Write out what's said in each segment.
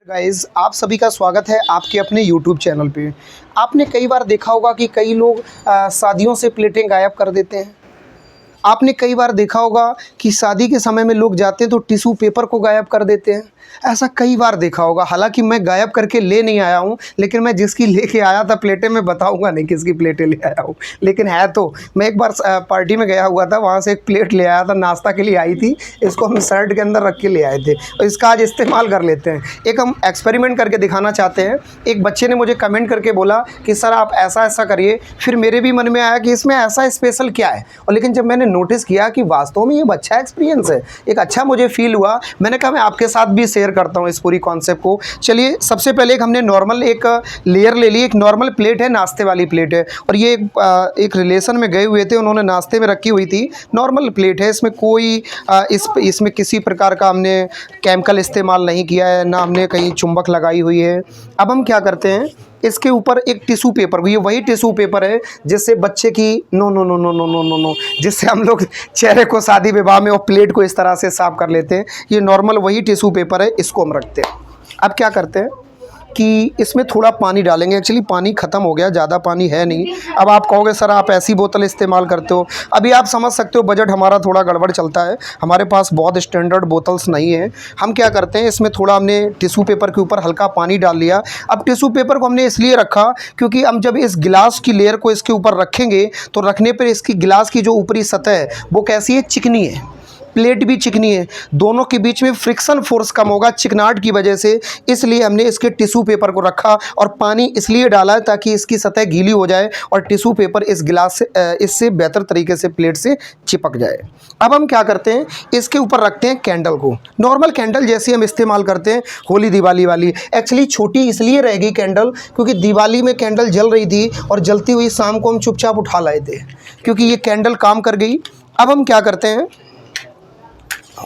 Guys, आप सभी का स्वागत है आपके अपने YouTube चैनल पे। आपने कई बार देखा होगा कि कई लोग शादियों से प्लेटें गायब कर देते हैं। आपने कई बार देखा होगा कि शादी के समय में लोग जाते हैं तो टिश्यू पेपर को गायब कर देते हैं। ऐसा कई बार देखा होगा। हालांकि मैं गायब करके ले नहीं आया हूँ, लेकिन मैं जिसकी लेके आया था प्लेटें, मैं बताऊंगा नहीं किसकी प्लेटें ले आया हूँ, लेकिन है तो मैं एक बार पार्टी में गया हुआ था, वहाँ से एक प्लेट ले आया था, नाश्ता के लिए आई थी। इसको हम शर्ट के अंदर रख के ले आए थे और इसका आज इस्तेमाल कर लेते हैं। एक हम एक्सपेरिमेंट करके दिखाना चाहते हैं। एक बच्चे ने मुझे कमेंट करके बोला कि सर आप ऐसा ऐसा करिए। फिर मेरे भी मन में आया कि इसमें ऐसा स्पेशल क्या है, और लेकिन जब मैंने नोटिस किया कि वास्तव में ये अच्छा एक्सपीरियंस है, एक अच्छा मुझे फील हुआ, मैंने कहा मैं आपके साथ भी शेयर करता हूँ इस पूरी कॉन्सेप्ट को। चलिए, सबसे पहले एक हमने नॉर्मल एक लेयर ले ली। एक नॉर्मल प्लेट है, नाश्ते वाली प्लेट है, और ये एक रिलेशन में गए हुए थे, उन्होंने नाश्ते में रखी हुई थी। नॉर्मल प्लेट है, इसमें कोई इसमें किसी प्रकार का हमने केमिकल इस्तेमाल नहीं किया है, ना हमने कहीं चुंबक लगाई हुई है। अब हम क्या करते हैं, इसके ऊपर एक टिश्यू पेपर, ये वही टिश्यू पेपर है जिससे बच्चे की no no no no no no no no जिससे हम लोग चेहरे को शादी विवाह में और प्लेट को इस तरह से साफ कर लेते हैं। ये नॉर्मल वही टिश्यू पेपर है, इसको हम रखते हैं। अब क्या करते हैं कि इसमें थोड़ा पानी डालेंगे। एक्चुअली पानी ख़त्म हो गया, ज़्यादा पानी है नहीं। अब आप कहोगे सर आप ऐसी बोतल इस्तेमाल करते हो। अभी आप समझ सकते हो बजट हमारा थोड़ा गड़बड़ चलता है, हमारे पास बहुत स्टैंडर्ड बोतल्स नहीं है। हम क्या करते हैं, इसमें थोड़ा हमने टिश्यू पेपर के ऊपर हल्का पानी डाल लिया। अब टिश्यू पेपर को हमने इसलिए रखा क्योंकि हम जब इस गिलास की लेयर को इसके ऊपर रखेंगे तो रखने पर इसकी गिलास की जो ऊपरी सतह है वो कैसी है, चिकनी है, प्लेट भी चिकनी है, दोनों के बीच में फ्रिक्शन फोर्स कम होगा चिकनाहट की वजह से। इसलिए हमने इसके टिश्यू पेपर को रखा और पानी इसलिए डाला है ताकि इसकी सतह गीली हो जाए और टिश्यू पेपर इस गिलास से इससे बेहतर तरीके से प्लेट से चिपक जाए। अब हम क्या करते हैं, इसके ऊपर रखते हैं कैंडल को। नॉर्मल कैंडल जैसी हम इस्तेमाल करते हैं होली दिवाली वाली। एक्चुअली छोटी इसलिए रहेगी कैंडल क्योंकि दिवाली में कैंडल जल रही थी और जलती हुई शाम को हम चुपचाप उठा लाए थे क्योंकि ये कैंडल काम कर गई। अब हम क्या करते हैं,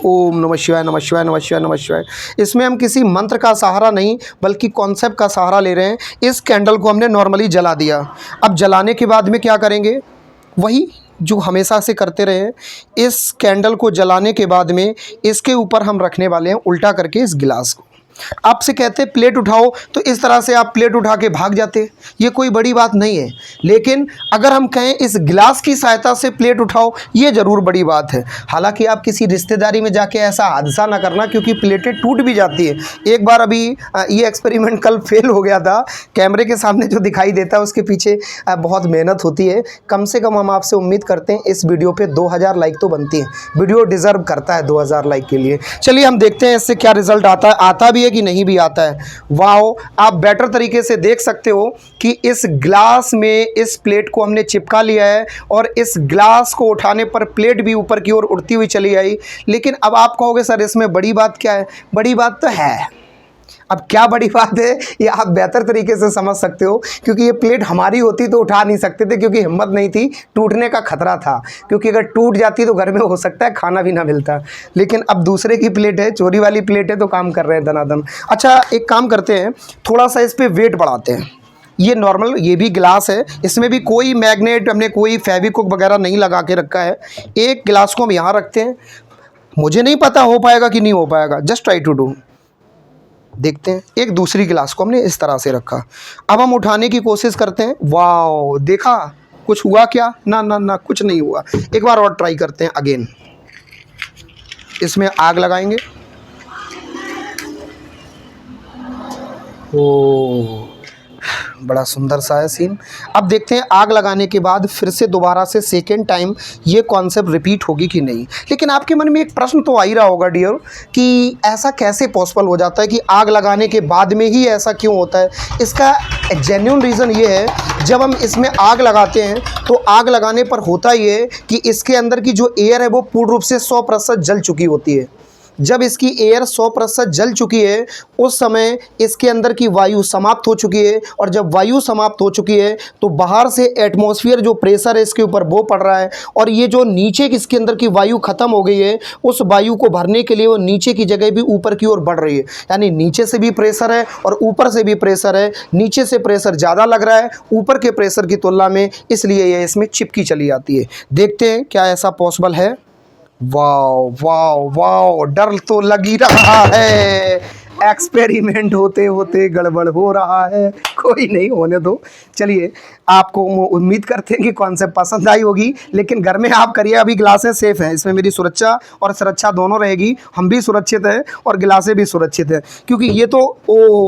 ओम नमः शिवाय नमः शिवाय नमः शिवाय नमः शिवाय। इसमें हम किसी मंत्र का सहारा नहीं बल्कि कॉन्सेप्ट का सहारा ले रहे हैं। इस कैंडल को हमने नॉर्मली जला दिया। अब जलाने के बाद में क्या करेंगे, वही जो हमेशा से करते रहे हैं। इस कैंडल को जलाने के बाद में इसके ऊपर हम रखने वाले हैं उल्टा करके इस गिलास को। आपसे कहते हैं प्लेट उठाओ तो इस तरह से आप प्लेट उठा के भाग जाते, ये कोई बड़ी बात नहीं है। लेकिन अगर हम कहें इस गिलास की सहायता से प्लेट उठाओ, ये ज़रूर बड़ी बात है। हालांकि आप किसी रिश्तेदारी में जाके ऐसा हादसा ना करना क्योंकि प्लेटें टूट भी जाती है। एक बार अभी ये एक्सपेरिमेंट कल फेल हो गया था। कैमरे के सामने जो दिखाई देता है उसके पीछे बहुत मेहनत होती है। कम से कम हम आपसे उम्मीद करते हैं इस वीडियो पर 2000 लाइक तो बनती है। वीडियो डिज़र्व करता है 2000 लाइक के लिए। चलिए हम देखते हैं इससे क्या रिजल्ट आता भी है कि नहीं भी आता है। वाओ, आप बेटर तरीके से देख सकते हो कि इस ग्लास में इस प्लेट को हमने चिपका लिया है और इस ग्लास को उठाने पर प्लेट भी ऊपर की ओर उड़ती हुई चली आई। लेकिन अब आप कहोगे सर इसमें बड़ी बात क्या है, बड़ी बात तो है। अब क्या बड़ी बात है ये आप बेहतर तरीके से समझ सकते हो क्योंकि ये प्लेट हमारी होती तो उठा नहीं सकते थे क्योंकि हिम्मत नहीं थी, टूटने का खतरा था। क्योंकि अगर टूट जाती तो घर में हो सकता है खाना भी ना मिलता। लेकिन अब दूसरे की प्लेट है, चोरी वाली प्लेट है, तो काम कर रहे हैं दनादन। अच्छा, एक काम करते हैं, थोड़ा सा इस पर वेट बढ़ाते हैं। ये नॉर्मल, ये भी गिलास है, इसमें भी कोई मैग्नेट, हमने कोई फेविक्विक वगैरह नहीं लगा के रखा है। एक गिलास को हम यहाँ रखते हैं। मुझे नहीं पता हो पाएगा कि नहीं हो पाएगा, जस्ट ट्राई टू डू। देखते हैं, एक दूसरी गिलास को हमने इस तरह से रखा। अब हम उठाने की कोशिश करते हैं। वाओ, देखा कुछ हुआ क्या, ना ना ना, कुछ नहीं हुआ। एक बार और ट्राई करते हैं अगेन। इसमें आग लगाएंगे। ओ, बड़ा सुंदर सा है सीन। अब देखते हैं आग लगाने के बाद फिर से दोबारा से सेकेंड टाइम ये कॉन्सेप्ट रिपीट होगी कि नहीं। लेकिन आपके मन में एक प्रश्न तो आ ही रहा होगा डियर कि ऐसा कैसे पॉसिबल हो जाता है कि आग लगाने के बाद में ही ऐसा क्यों होता है। इसका जेन्युइन रीज़न ये है, जब हम इसमें आग लगाते हैं तो आग लगाने पर होता ये है कि इसके अंदर की जो एयर है वो पूर्ण रूप से 100% जल चुकी होती है। जब इसकी एयर 100% जल चुकी है उस समय इसके अंदर की वायु समाप्त हो चुकी है, और जब वायु समाप्त हो चुकी है तो बाहर से एटमॉस्फेयर जो प्रेशर है इसके ऊपर वो पड़ रहा है, और ये जो नीचे इसके अंदर की वायु ख़त्म हो गई है उस वायु को भरने के लिए वो नीचे की जगह भी ऊपर की ओर बढ़ रही है। यानी नीचे से भी प्रेशर है और ऊपर से भी प्रेशर है। नीचे से प्रेशर ज़्यादा लग रहा है ऊपर के प्रेशर की तुलना में, इसलिए ये इसमें चिपकी चली आती है। देखते हैं क्या ऐसा पॉसिबल है। वाओ वाओ वाओ, डर तो लग ही रहा है। एक्सपेरिमेंट होते होते गड़बड़ हो रहा है, कोई नहीं, होने दो। चलिए, आपको उम्मीद करते हैं कि कॉन्सेप्ट पसंद आई होगी, लेकिन घर में आप करिए, अभी गिलासें सेफ हैं, इसमें मेरी सुरक्षा और सुरक्षा दोनों रहेगी, हम भी सुरक्षित हैं और गिलासें भी सुरक्षित हैं, क्योंकि ये तो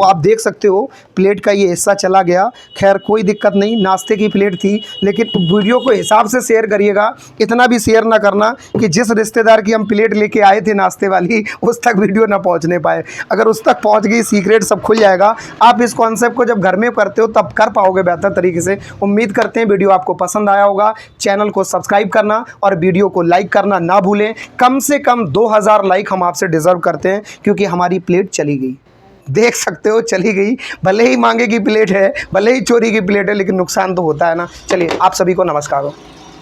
आप देख सकते हो प्लेट का ये हिस्सा चला गया। खैर कोई दिक्कत नहीं, नाश्ते की प्लेट थी, लेकिन वीडियो को हिसाब से शेयर करिएगा, इतना भी शेयर ना करना कि जिस रिश्तेदार की हम प्लेट लेके आए थे नाश्ते वाली, उस तक वीडियो ना पहुंचने पाए। अगर उस तक पहुंच गई, सीक्रेट सब खुल जाएगा। आप इस कॉन्सेप्ट को जब घर में करते हो तब कर पाओगे बेहतर तरीके से। उम्मीद करते हैं वीडियो आपको पसंद आया होगा। चैनल को सब्सक्राइब करना और वीडियो को लाइक करना ना भूलें। कम से कम 2000 लाइक हम आपसे डिजर्व करते हैं, क्योंकि हमारी प्लेट चली गई, देख सकते हो चली गई। भले ही मांगे की प्लेट है, भले ही चोरी की प्लेट है, लेकिन नुकसान तो होता है ना। चलिए, आप सभी को नमस्कार हो।